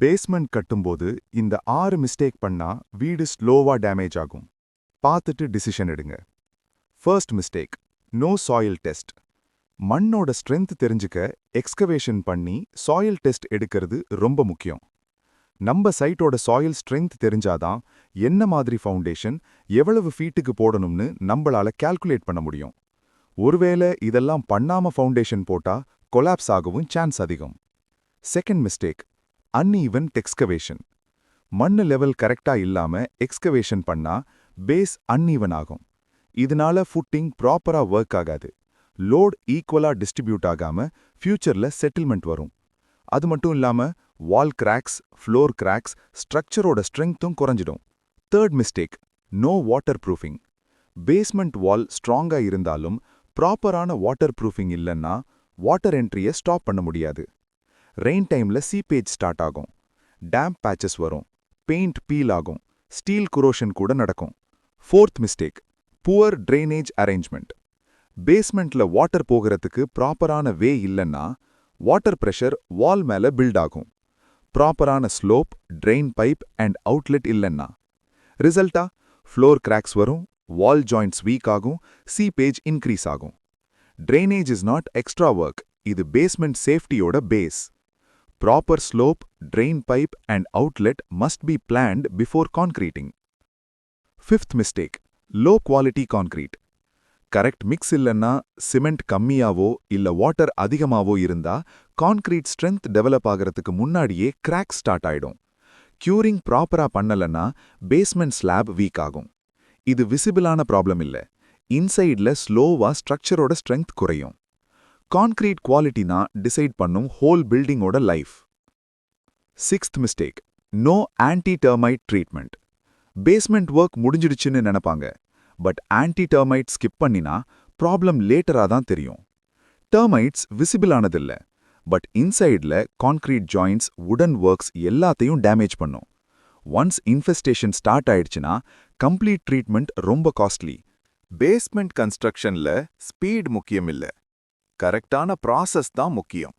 Basement கட்டும்போது இந்த 6 mistake பண்ணா வீடு ஸ்லோவா டேமேஜ் ஆகும். பார்த்துட்டு டிசிஷன் எடுங்க. First mistake, no soil test. மண்ணோட ஸ்ட்ரென்த் தெரிஞ்சுக்க எக்ஸ்கவேஷன் பண்ணி சாயில் டெஸ்ட் எடுக்கிறது ரொம்ப முக்கியம். நம்ம சைட்டோட சாயில் ஸ்ட்ரென்த் தெரிஞ்சாதான் என்ன மாதிரி ஃபவுண்டேஷன் எவ்வளவு ஃபீட்டுக்கு போடணும்னு நம்மளால கால்குலேட் பண்ண முடியும். ஒருவேளை இதெல்லாம் பண்ணாம ஃபவுண்டேஷன் போட்டா கொலாப்ஸ் ஆகவும் சான்ஸ் அதிகம். Second mistake, uneven excavation. மண்ணு லெவல் கரெக்டா இல்லாம எக்ஸ்கவேஷன் பண்ணா பேஸ் அன்ஈவன் ஆகும். இதனால ஃபுட்டிங் ப்ராப்பரா ஒர்க் ஆகாது. லோட் ஈக்குவலா டிஸ்ட்ரிபியூட் ஆகாம ஃபியூச்சர்ல செட்டில்மெண்ட் வரும். அது மட்டும் இல்லாம வால் கிராக்ஸ், ஃப்ளோர் கிராக்ஸ், ஸ்ட்ரக்சரோட ஸ்ட்ரெங்த்தும் குறைஞ்சிடும். Third mistake, no waterproofing. Basement wall ஸ்ட்ராங்கா இருந்தாலும் ப்ராப்பரான வாட்டர் ப்ரூஃபிங் இல்லைன்னா வாட்டர் என்ட்ரியை ஸ்டாப் பண்ண முடியாது. ரெயின் டைம்ல சீப்பேஜ் ஸ்டார்ட் ஆகும், டேம்ப் பேச்சஸ் வரும், பெயிண்ட் பீல் ஆகும், ஸ்டீல் குரோஷன் கூட நடக்கும். Fourth mistake, poor drainage arrangement. பேஸ்மெண்ட்ல வாட்டர் போகிறதுக்கு ப்ராப்பரான வே இல்லைன்னா வாட்டர் பிரஷர் வால் மேல பில்ட் ஆகும். ப்ராப்பரான slope, drain pipe and outlet இல்லைன்னா ரிசல்ட்டா ஃப்ளோர் கிராக்ஸ் வரும், வால் ஜாயிண்ட்ஸ் வீக் ஆகும், சீப்பேஜ் இன்க்ரீஸ் ஆகும். Drainage is not extra work, இது பேஸ்மெண்ட் சேஃப்டியோட base. Proper slope, drain pipe and outlet must be planned before concreting. Fifth mistake, low quality concrete. Correct mix இல்லன்னா cement கம்மியாவோ இல்ல water அதிகமாவோ இருந்தா concrete strength develop ஆகிறதுக்கு முன்னாடியே crack start ஆயிடும். Curing ப்ராப்பரா பண்ணலன்னா பேஸ்மெண்ட் ஸ்லாப் வீக் ஆகும். இது விசிபிளான ப்ராப்ளம் இல்ல, இன்சைட்ல ஸ்லோவா ஸ்ட்ரக்சரோட ஸ்ட்ரென்த் குறையும். கான்கிரீட் குவாலிட்டினா டிசைட் பண்ணும் ஹோல் பில்டிங்கோட life. Sixth mistake, no anti termite treatment. Basement work முடிஞ்சிடுச்சுன்னு நினைப்பாங்க, பட் ஆன்டி டெர்மைட் ஸ்கிப் பண்ணினா ப்ராப்ளம் லேட்டரா தான் தெரியும். டெர்மைட்ஸ் விசிபிள் ஆனதில்ல, பட் இன்சைட்ல கான்கிரீட் ஜாயிண்ட்ஸ், வுடன் ஒர்க்ஸ் எல்லாத்தையும் டேமேஜ் பண்ணும். ஒன்ஸ் இன்ஃபெஸ்டேஷன் ஸ்டார்ட் ஆயிடுச்சுன்னா கம்ப்ளீட் ட்ரீட்மெண்ட் ரொம்ப காஸ்ட்லி. பேஸ்மெண்ட் கன்ஸ்ட்ரக்ஷன்ல ஸ்பீட் முக்கியம் இல்ல, கரெக்டான ப்ராசஸ் தான் முக்கியம்.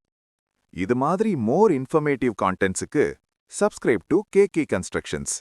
இது மாதிரி மோர் இன்ஃபர்மேட்டிவ் கான்டென்ட்ஸுக்கு சப்ஸ்கிரைப் டு கேகே கன்ஸ்ட்ரக்ஷன்ஸ்.